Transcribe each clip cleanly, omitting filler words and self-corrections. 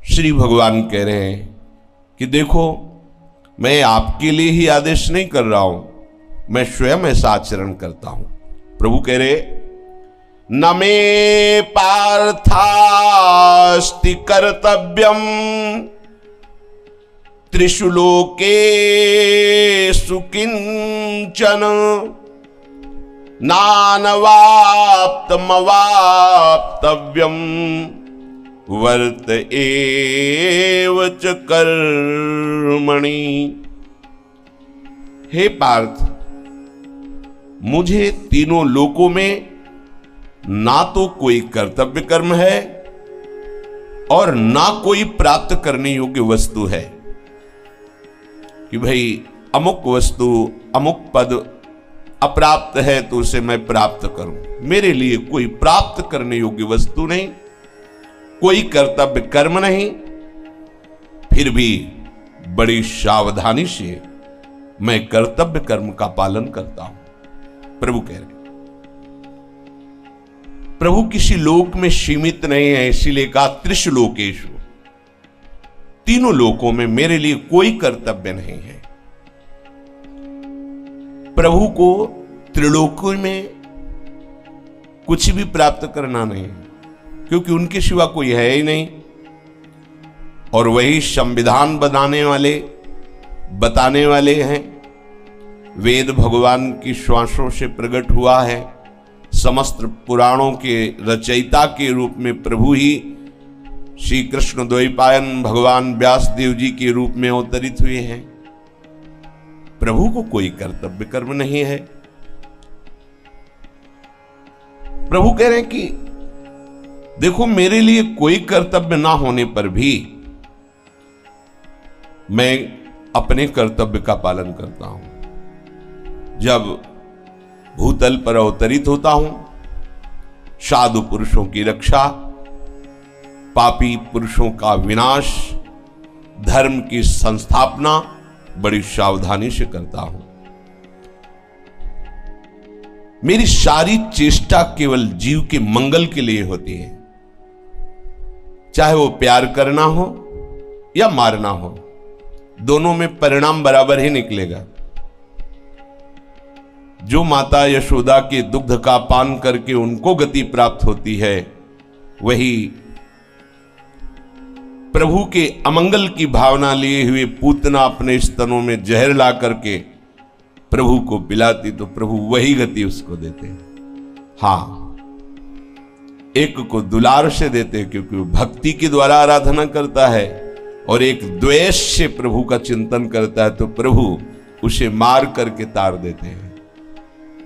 श्री भगवान कह रहे हैं कि देखो, मैं आपके लिए ही आदेश नहीं कर रहा हूं, मैं स्वयं ऐसा आचरण करता हूं। प्रभु कह रहे, न मे पार्थास्ति कर्तव्यम त्रिषु लोकेषु किंचन नानवाप्तमवाप्तव्यम वर्त एव च कर्मणि। हे पार्थ, मुझे तीनों लोकों में ना तो कोई कर्तव्य कर्म है और ना कोई प्राप्त करने योग्य वस्तु है कि भाई अमुक वस्तु, अमुक पद अप्राप्त है तो उसे मैं प्राप्त करूं। मेरे लिए कोई प्राप्त करने योग्य वस्तु नहीं, कोई कर्तव्य कर्म नहीं, फिर भी बड़ी सावधानी से मैं कर्तव्य कर्म का पालन करता हूं। प्रभु कह रहे, प्रभु किसी लोक में सीमित नहीं है, इसीलिए कहा त्रिषु लोकेषु, तीनों लोकों में मेरे लिए कोई कर्तव्य नहीं है। प्रभु को त्रिलोकों में कुछ भी प्राप्त करना नहीं, क्योंकि उनके सिवा कोई है ही नहीं। और वही संविधान बनाने वाले, बताने वाले हैं। वेद भगवान की श्वासों से प्रकट हुआ है। समस्त पुराणों के रचयिता के रूप में प्रभु ही श्री कृष्ण द्वैपायन भगवान व्यासदेव जी के रूप में अवतरित हुए हैं। प्रभु को कोई कर्तव्य कर्म नहीं है। प्रभु कह रहे हैं कि देखो, मेरे लिए कोई कर्तव्य ना होने पर भी मैं अपने कर्तव्य का पालन करता हूं। जब भूतल पर अवतरित होता हूं, साधु पुरुषों की रक्षा, पापी पुरुषों का विनाश, धर्म की संस्थापना बड़ी सावधानी से करता हूं। मेरी सारी चेष्टा केवल जीव के मंगल के लिए होती है, चाहे वो प्यार करना हो या मारना हो, दोनों में परिणाम बराबर ही निकलेगा। जो माता यशोदा के दुग्ध का पान करके उनको गति प्राप्त होती है, वही प्रभु के अमंगल की भावना लिए हुए पूतना अपने स्तनों में जहर ला करके प्रभु को पिलाती तो प्रभु वही गति उसको देते हैं। हाँ, एक को दुलार से देते क्योंकि वो भक्ति के द्वारा आराधना करता है, और एक द्वेष से प्रभु का चिंतन करता है तो प्रभु उसे मार करके तार देते हैं।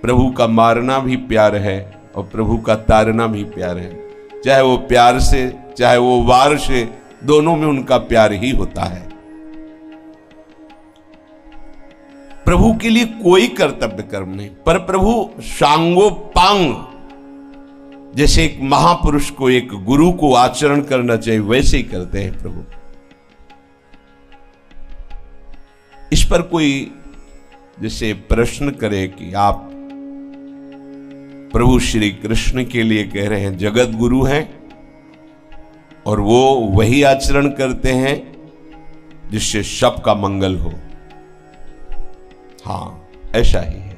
प्रभु का मारना भी प्यार है और प्रभु का तारना भी प्यार है। चाहे वो प्यार से, चाहे वो वार से, दोनों में उनका प्यार ही होता है। प्रभु के लिए कोई कर्तव्य कर्म नहीं, पर प्रभु सांगोपांग, जैसे एक महापुरुष को, एक गुरु को आचरण करना चाहिए, वैसे ही करते हैं प्रभु। इस पर कोई जैसे प्रश्न करे कि आप प्रभु श्री कृष्ण के लिए कह रहे हैं जगत गुरु हैं और वो वही आचरण करते हैं जिससे सबका मंगल हो। हां, ऐसा ही है।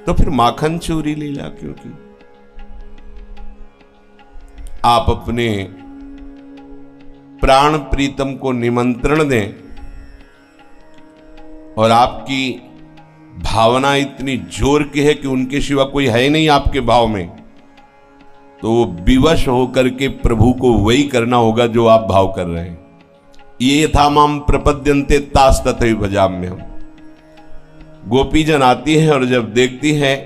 तो फिर माखन चोरी लीला क्यों की? आप अपने प्राण प्रीतम को निमंत्रण दें और आपकी भावना इतनी जोर की है कि उनके सिवा कोई है नहीं आपके भाव में, तो वो विवश होकर के प्रभु को वही करना होगा जो आप भाव कर रहे हैं। ये यथा माम प्रपद्यन्ते तास तथैव भजाम्यहम्। गोपीजन आती है और जब देखती है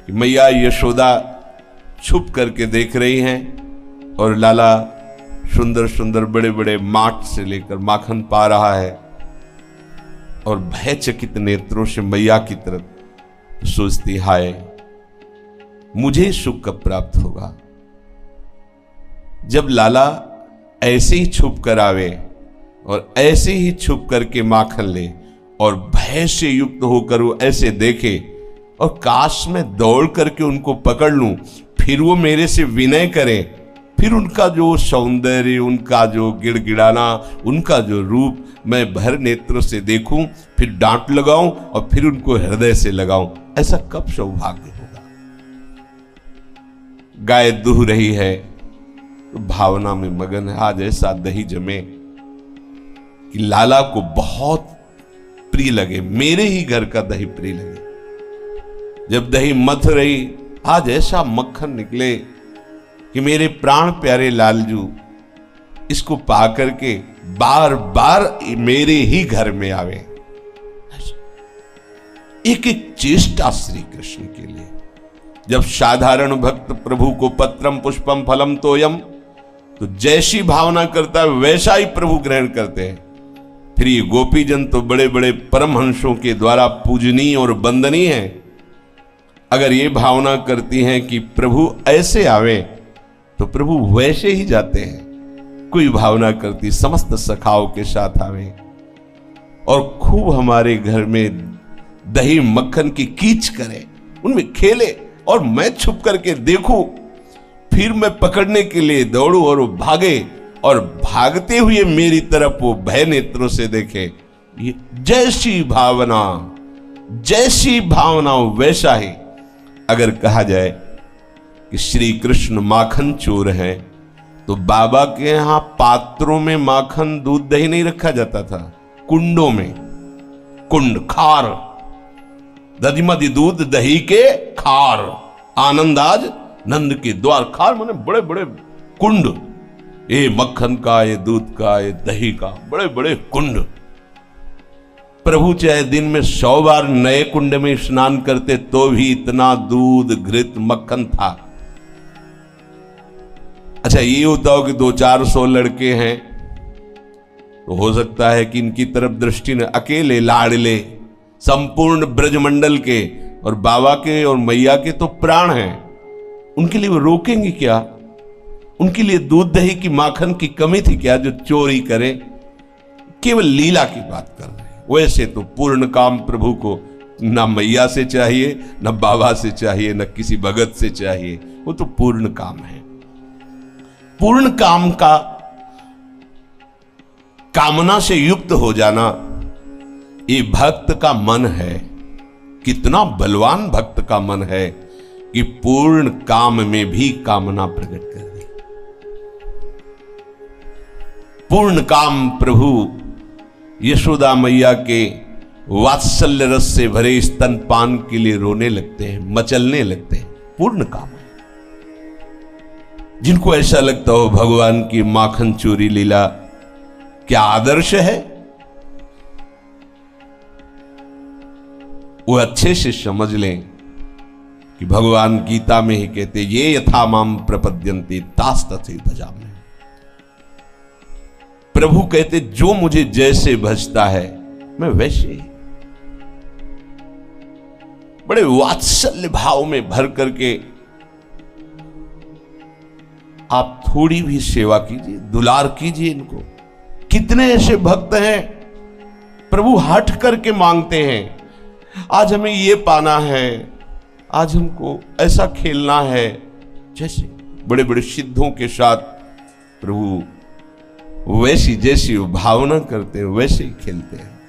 कि मैया यशोदा छुप करके देख रही हैं और लाला सुंदर सुंदर बड़े बड़े माठ से लेकर माखन पा रहा है, और भयचकित नेत्रों से मैया की तरफ सोचती, हाय मुझे सुख कब प्राप्त होगा। जब लाला ऐसे ही छुप कर आवे और ऐसे ही छुप करके माखन ले और भय से युक्त होकर वो ऐसे देखे, और काश में दौड़ करके उनको पकड़ लूं, फिर वो मेरे से विनय करें, फिर उनका जो सौंदर्य, उनका जो गिड़गिड़ाना, उनका जो रूप मैं भर नेत्र से देखूं, फिर डांट लगाऊं और फिर उनको हृदय से लगाऊं, ऐसा कब सौभाग्य होगा। गाय दूह रही है तो भावना में मगन है। आज ऐसा दही जमे कि लाला को बहुत प्रिय लगे, मेरे ही घर का दही प्रिय लगे। जब दही मथ रही, आज ऐसा मक्खन निकले कि मेरे प्राण प्यारे लालजू इसको पा करके बार बार मेरे ही घर में आवे। एक एक चेष्टा श्री कृष्ण के लिए। जब साधारण भक्त प्रभु को पत्रम पुष्पम फलम तोयम, तो जैसी भावना करता है वैसा ही प्रभु ग्रहण करते हैं। फिर ये गोपीजन तो बड़े बड़े परमहंसों के द्वारा पूजनीय और वंदनीय है। अगर ये भावना करती हैं कि प्रभु ऐसे आवे तो प्रभु वैसे ही जाते हैं। कोई भावना करती समस्त सखाओं के साथ आवे और खूब हमारे घर में दही मक्खन की कीच करे, उनमें खेले और मैं छुप करके देखूं, फिर मैं पकड़ने के लिए दौड़ूं और वो भागे और भागते हुए मेरी तरफ वो भय नेत्रों से देखे। ये जैसी भावना वैसा ही। अगर कहा जाए कि श्री कृष्ण माखन चोर हैं, तो बाबा के यहां पात्रों में माखन दूध दही नहीं रखा जाता था, कुंडों में। कुंड खार, दधिमधि दूध दही के खार, आनंद आज नंद के द्वार। खार माने बड़े बड़े कुंड, ये मक्खन का, ये दूध का, ये दही का, बड़े बड़े कुंड। प्रभु चाहे दिन में 100 बार नए कुंड में स्नान करते तो भी इतना दूध घृत मक्खन था। अच्छा, ये होता हो कि 200-400 लड़के हैं तो हो सकता है कि इनकी तरफ दृष्टि न, अकेले लाडले संपूर्ण ब्रजमंडल के और बाबा के और मैया के तो प्राण हैं, उनके लिए वो रोकेंगे क्या? उनके लिए दूध दही की माखन की कमी थी क्या जो चोरी करें? केवल लीला की बात कर रहे हैं। वैसे तो पूर्ण काम प्रभु को ना मैया से चाहिए, ना बाबा से चाहिए, ना किसी भगत से चाहिए। वो तो पूर्ण काम है। पूर्ण काम का कामना से युक्त हो जाना ये भक्त का मन है। कितना बलवान भक्त का मन है कि पूर्ण काम में भी कामना प्रकट कर दी। पूर्ण काम प्रभु यशोदा मैया के वात्सल्य रस से भरे स्तनपान के लिए रोने लगते हैं, मचलने लगते हैं। पूर्ण काम है। जिनको ऐसा लगता हो भगवान की माखन चोरी लीला क्या आदर्श है, वो अच्छे से समझ लें कि भगवान गीता में ही कहते, ये यथा माम प्रपद्यन्ते तास तथैव भजामि। प्रभु कहते, जो मुझे जैसे भजता है मैं वैसे ही। बड़े वात्सल्य भाव में भर करके आप थोड़ी भी सेवा कीजिए, दुलार कीजिए इनको। कितने ऐसे भक्त हैं प्रभु हट करके मांगते हैं, आज हमें ये पाना है, आज हमको ऐसा खेलना है। जैसे बड़े बड़े सिद्धों के साथ प्रभु वैसी जैसी भावना करते हैं वैसे ही खेलते हैं।